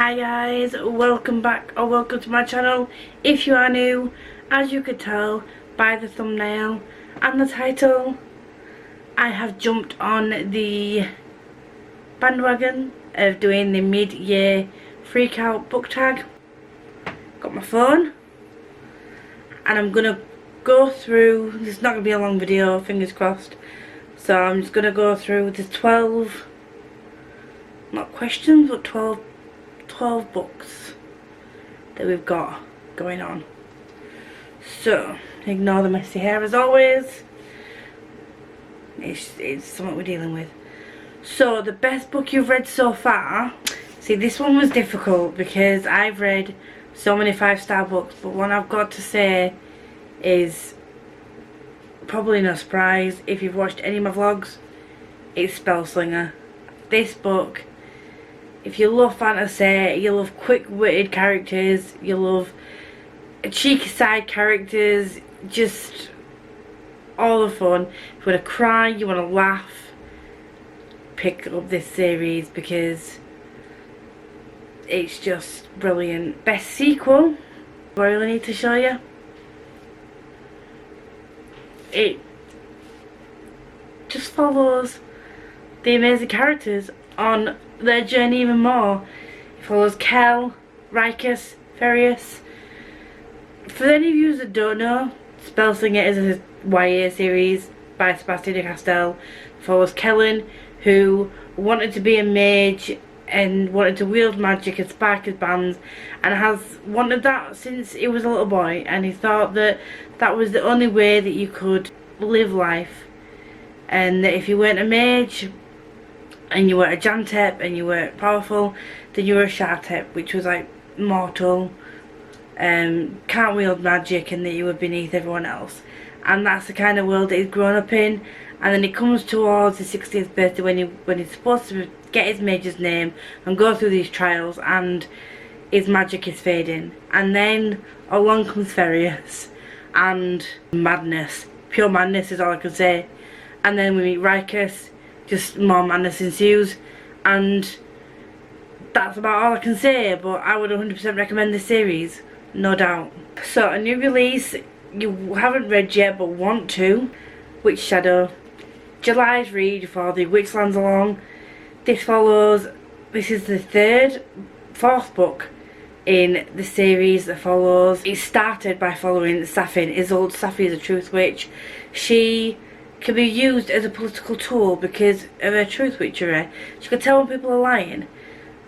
Hi guys, welcome back or welcome to my channel. If you are new, as you could tell by the thumbnail and the title, I have jumped on the bandwagon of doing the mid-year freakout book tag. Got my phone and I'm gonna go through, this is not gonna be a long video, fingers crossed, so I'm just gonna go through the 12, not questions, but 12 books that we've got going on. So ignore the messy hair as always, it's something we're dealing with. So the best book you've read so far. See, this one was difficult because I've read so many 5-star books, but one I've got to say is probably no surprise if you've watched any of my vlogs, it's Spellslinger. This book, if you love fantasy, you love quick-witted characters, you love cheeky side characters, just all the fun. If you want to cry, you want to laugh, pick up this series because it's just brilliant. Best sequel, do I really need to show you? It just follows the amazing characters on their journey even more. It follows Kel, Rikus, Farius. For any of you that don't know, Spellslinger is a YA series by Sebastian de Castell. It follows Kellen, who wanted to be a mage and wanted to wield magic and spark his bands, and has wanted that since he was a little boy, and he thought that that was the only way that you could live life, and that if you weren't a mage and you weren't a Jantep and you weren't powerful, then you were a Shartep, which was like mortal, can't wield magic, and that you were beneath everyone else. And that's the kind of world that he's grown up in. And then it comes towards his 60th birthday when he's supposed to get his mage's name and go through these trials, and his magic is fading. And then along comes Farius and madness, pure madness is all I can say. And then we meet Rikus, just more madness ensues, and that's about all I can say. But I would 100% recommend this series, no doubt. So a new release you haven't read yet but want to, Witch Shadow. July's read for the Witchlands along. This is the fourth book in the series that follows. It started by following Safin. Isolde. Safi is a truth witch. She can be used as a political tool because of her truth witchery. She can tell when people are lying.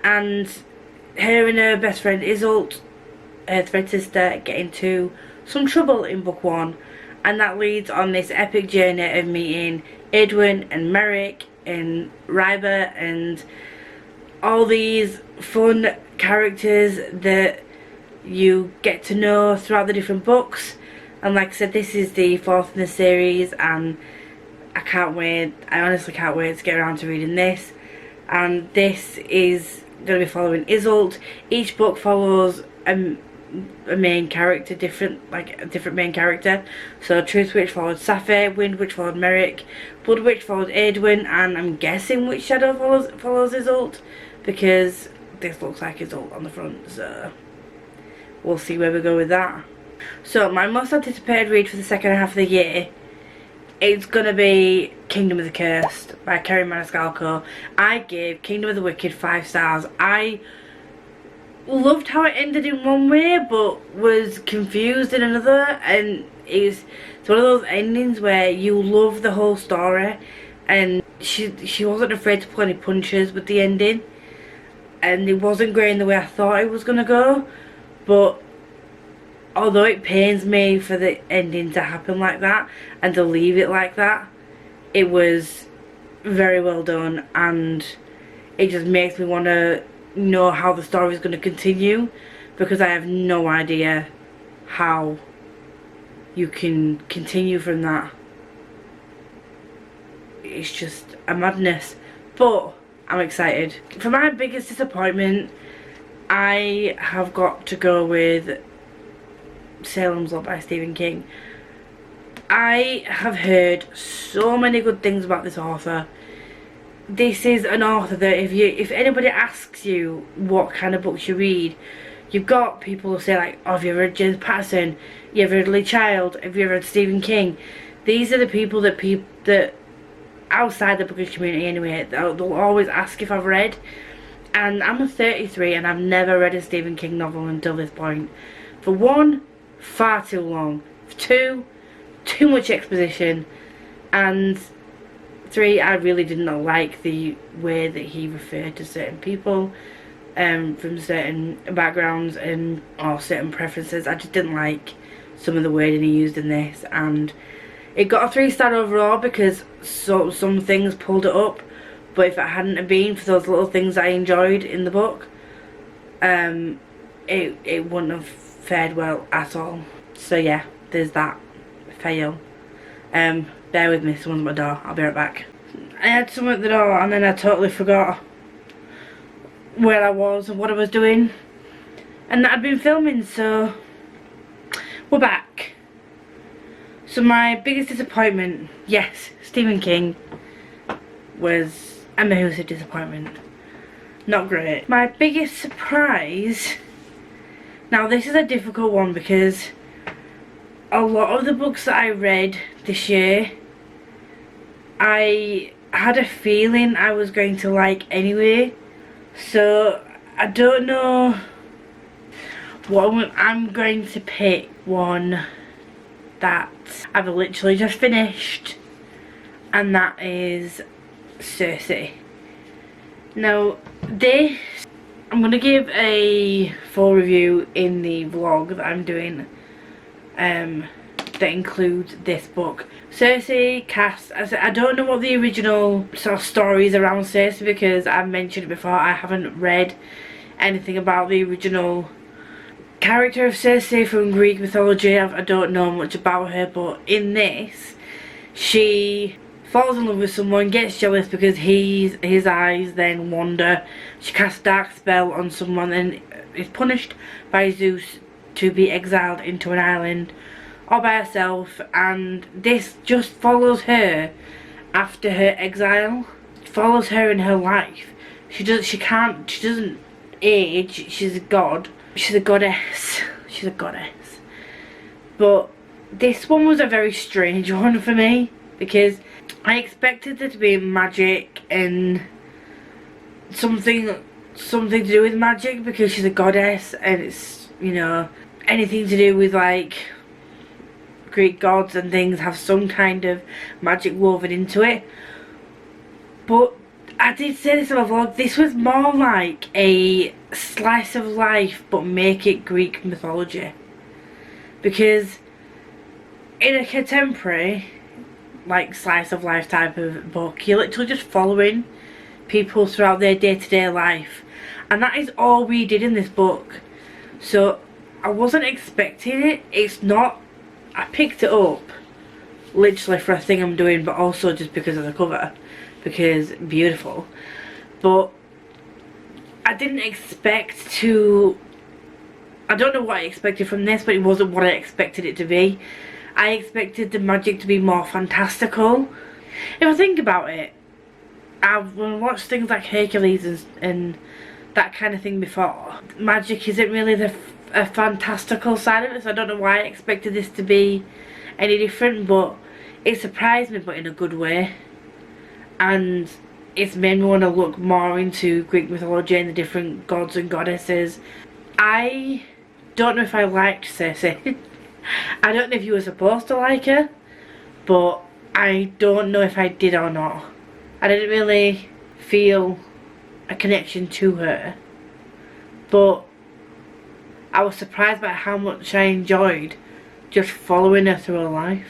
And her and her best friend Isolde, her thread sister, get into some trouble in book 1. And that leads on this epic journey of meeting Edwin and Merrick and Ryber and all these fun characters that you get to know throughout the different books. And like I said, this is the 4th in the series, and I can't wait. I honestly can't wait to get around to reading this. And this is going to be following Isolde. Each book follows a main character, a different main character. So Truth Witch followed Safi, Wind Witch followed Merrick, Blood Witch followed Edwin, and I'm guessing Witch Shadow follows Isolde, because this looks like Isolde on the front, so we'll see where we go with that. So my most anticipated read for the second half of the year, it's gonna be Kingdom of the Cursed by Kerry Maniscalco. I gave Kingdom of the Wicked 5 stars. I loved how it ended in one way but was confused in another, and it's one of those endings where you love the whole story, and she wasn't afraid to pull any punches with the ending, and it wasn't going the way I thought it was gonna go. But although it pains me for the ending to happen like that and to leave it like that, it was very well done, and it just makes me want to know how the story is going to continue, because I have no idea how you can continue from that. It's just a madness, but I'm excited. For my biggest disappointment, I have got to go with Salem's Lot by Stephen King. I have heard so many good things about this author. this is an author that if anybody asks you what kind of books you read, you've got people who say like, oh, have you read James Patterson? You ever read Lee Child? Have you ever read Stephen King? These are the people that outside the bookish community anyway, they'll always ask if I've read. And I'm 33 and I've never read a Stephen King novel until this point. For one, far too long. For two, too much exposition. And three, I really did not like the way that he referred to certain people from certain backgrounds and or certain preferences. I just didn't like some of the wording he used in this, and it got a 3-star overall because some things pulled it up. But if it hadn't have been for those little things I enjoyed in the book, it wouldn't have fared well at all. So yeah, there's that. Fail. Bear with me, someone's at my door. I'll be right back. I had someone at the door and then I totally forgot where I was and what I was doing. And that I'd been filming, so we're back. So my biggest disappointment, yes, Stephen King, was a massive disappointment. Not great. My biggest surprise, now this is a difficult one because a lot of the books that I read this year, I had a feeling I was going to like anyway. So I don't know what I'm going to pick one that I've literally just finished, and that is Sooo. Now this, I'm going to give a full review in the vlog that I'm doing that includes this book. Sooo cast, I don't know what the original sort of stories around Sooo, because I've mentioned it before, I haven't read anything about the original character of Sooo from Greek mythology. I don't know much about her, but in this she falls in love with someone, gets jealous because his eyes then wander. She casts a dark spell on someone and is punished by Zeus to be exiled into an island all by herself, and this just follows her after her exile. It follows her in her life. She doesn't age. She's a god. She's a goddess. She's a goddess. But this one was a very strange one for me because I expected there to be magic and something to do with magic, because she's a goddess and it's, you know, anything to do with like Greek gods and things have some kind of magic woven into it. But I did say this in my vlog, this was more like a slice of life but make it Greek mythology, because in a contemporary like slice of life type of book, you're literally just following people throughout their day-to-day life, and that is all we did in this book. So I wasn't expecting it. It's not, I picked it up literally for a thing I'm doing, but also just because of the cover, because beautiful. But I didn't expect to, I don't know what I expected from this, but it wasn't what I expected it to be. I expected the magic to be more fantastical. If I think about it, I've watched things like Hercules and that kind of thing before. Magic isn't really a fantastical side of it, so I don't know why I expected this to be any different, but it surprised me, but in a good way. And it's made me want to look more into Greek mythology and the different gods and goddesses. I don't know if I liked Sooo. I don't know if you were supposed to like her, but I don't know if I did or not. I didn't really feel a connection to her, but I was surprised by how much I enjoyed just following her through her life.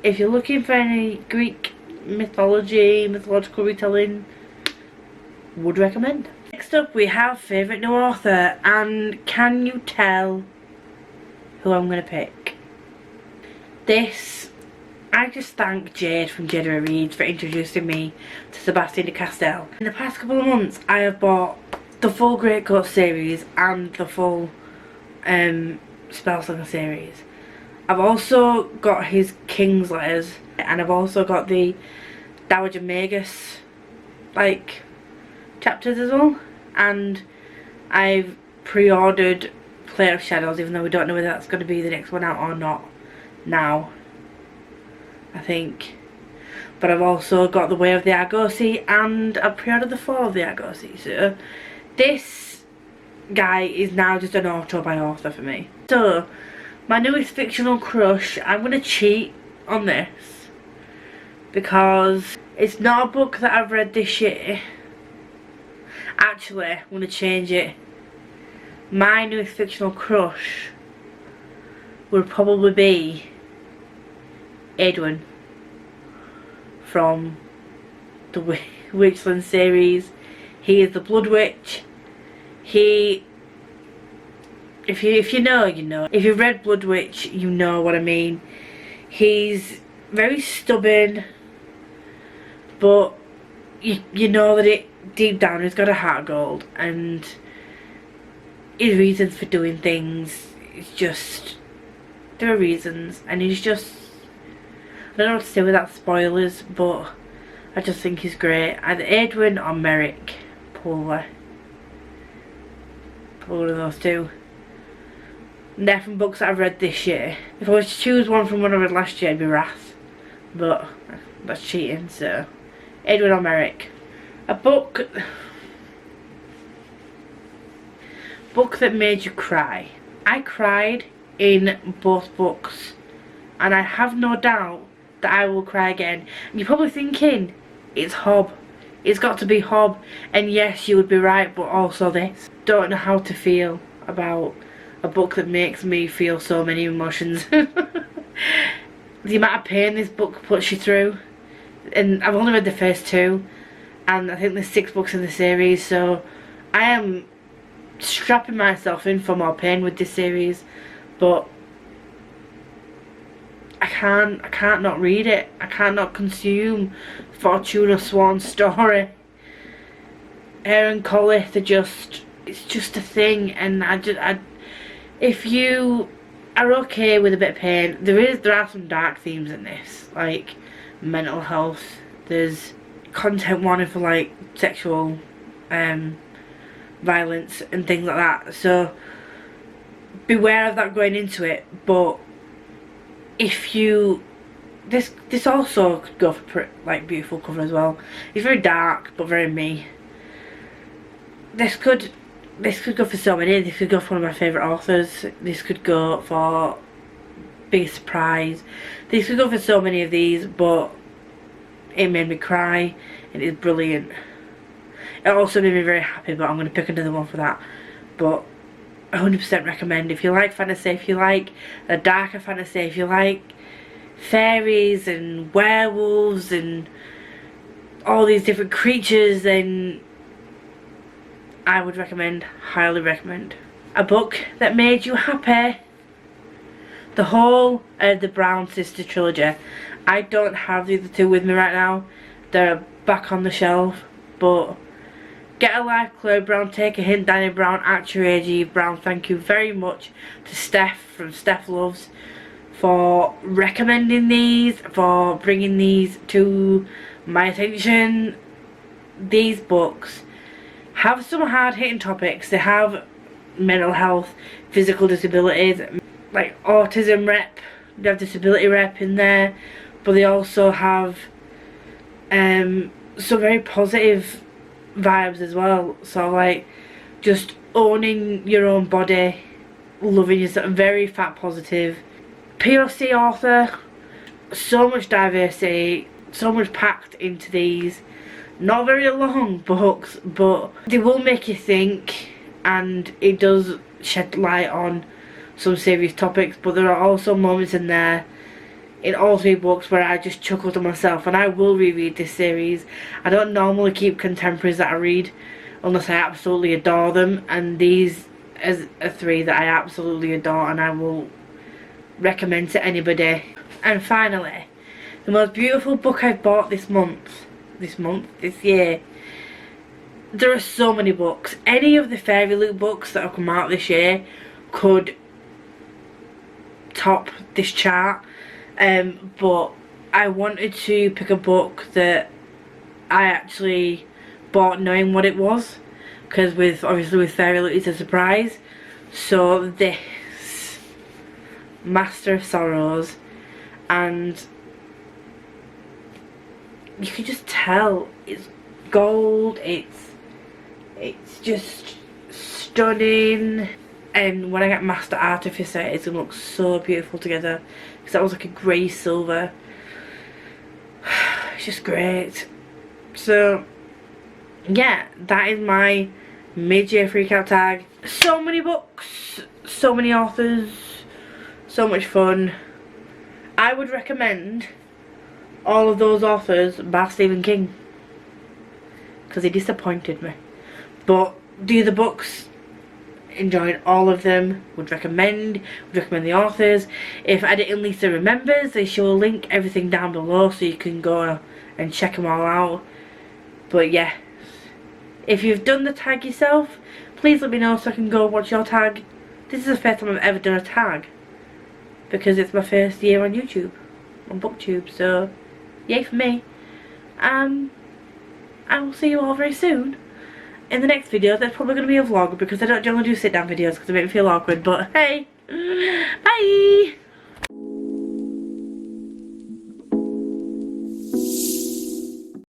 If you're looking for any Greek mythological retelling, would recommend. Next up we have favourite new author, and can you tell who I'm going to pick? This, I just thank Jade from Jade Reads for introducing me to Sebastian de Castell. In the past couple of months I have bought the full Greatcoat series and the full Spellslinger series. I've also got his King's Letters, and I've also got the Dowager Magus like chapters as well, and I've pre-ordered Play of Shadows, even though we don't know whether that's going to be the next one out or not now, I think. But I've also got The Way of the Argosy, and I've pre-ordered The Fall of the Argosy. So this guy is now just an author by author for me. So my newest fictional crush, I'm going to cheat on this because it's not a book that I've read this year. Actually, I'm going to change it. My newest fictional crush would probably be Edwin from the Witchland series. He is the Blood Witch. If you know, you know. If you've read Blood Witch, you know what I mean. He's very stubborn, but you know that deep down he's got a heart of gold, and his reasons for doing things, it's just, there are reasons, and he's just, I don't know what to say without spoilers, but I just think he's great. Either Edwin or Merrick, probably one of those two. And they're from books that I've read this year. If I was to choose one from one I read last year, it'd be Wrath, but that's cheating, so Edwin or Merrick. A book that made you cry. I cried in both books, and I have no doubt that I will cry again. And you're probably thinking, it's Hob. It's got to be Hob. And yes, you would be right, but also this. Don't know how to feel about a book that makes me feel so many emotions. The amount of pain this book puts you through. And I've only read the first two, and I think there's 6 books in the series, so I am strapping myself in for more pain with this series, but I can't not read it. I can't not consume Fortuna Swan's story. Her and Collie, it's just a thing, and if you are okay with a bit of pain, there are some dark themes in this, like mental health. There's content warning for like sexual violence and things like that, so beware of that going into it. But if you, this also could go for like beautiful cover as well. It's very dark but very me. This could go for so many. This could go for one of my favourite authors. This could go for Biggest Surprise. This could go for so many of these, but it made me cry, and it's brilliant. It also made me very happy, but I'm going to pick another one for that. But 100% recommend. If you like fantasy, if you like a darker fantasy, if you like fairies and werewolves and all these different creatures, then I would recommend, highly recommend. A book that made you happy. The whole of the Brown Sister trilogy. I don't have the other two with me right now. They're back on the shelf, but Get a Life, Chloe Brown, Take a Hint, Danny Brown, At Your Age, Eve Brown. Thank you very much to Steph from Steph Loves for recommending these, for bringing these to my attention. These books have some hard-hitting topics. They have mental health, physical disabilities, like autism rep, they have disability rep in there, but they also have some very positive vibes as well. So like just owning your own body, loving yourself, very fat positive. POC author, so much diversity, so much packed into these. Not very long books, but they will make you think, and it does shed light on some serious topics. But there are also moments in there, in all 3 books, where I just chuckled to myself, and I will reread this series. I don't normally keep contemporaries that I read unless I absolutely adore them, and these are 3 that I absolutely adore, and I will recommend to anybody. And finally, the most beautiful book I've bought this year. There are so many books. Any of the Fairy Loot books that have come out this year could top this chart, but I wanted to pick a book that I actually bought knowing what it was, because obviously with Fairy Loot it's a surprise. So this, Master of Sorrows, and you can just tell it's gold, it's just stunning. And when I get Master Artificer, it's gonna look so beautiful together, because that was like a grey silver. It's just great. So yeah, that is my mid-year freakout tag. So many books, so many authors, so much fun. I would recommend all of those authors bar Stephen King, because he disappointed me. But the other books, enjoyed all of them. Would recommend the authors. If Editing Lisa remembers, they will link everything down below so you can go and check them all out. But yeah, if you've done the tag yourself, please let me know so I can go watch your tag. This is the first time I've ever done a tag, because it's my first year on YouTube, on Booktube, so yay for me. I will see you all very soon in the next video. That's probably going to be a vlog, because I don't generally do sit down videos because they make me feel awkward, but hey, bye!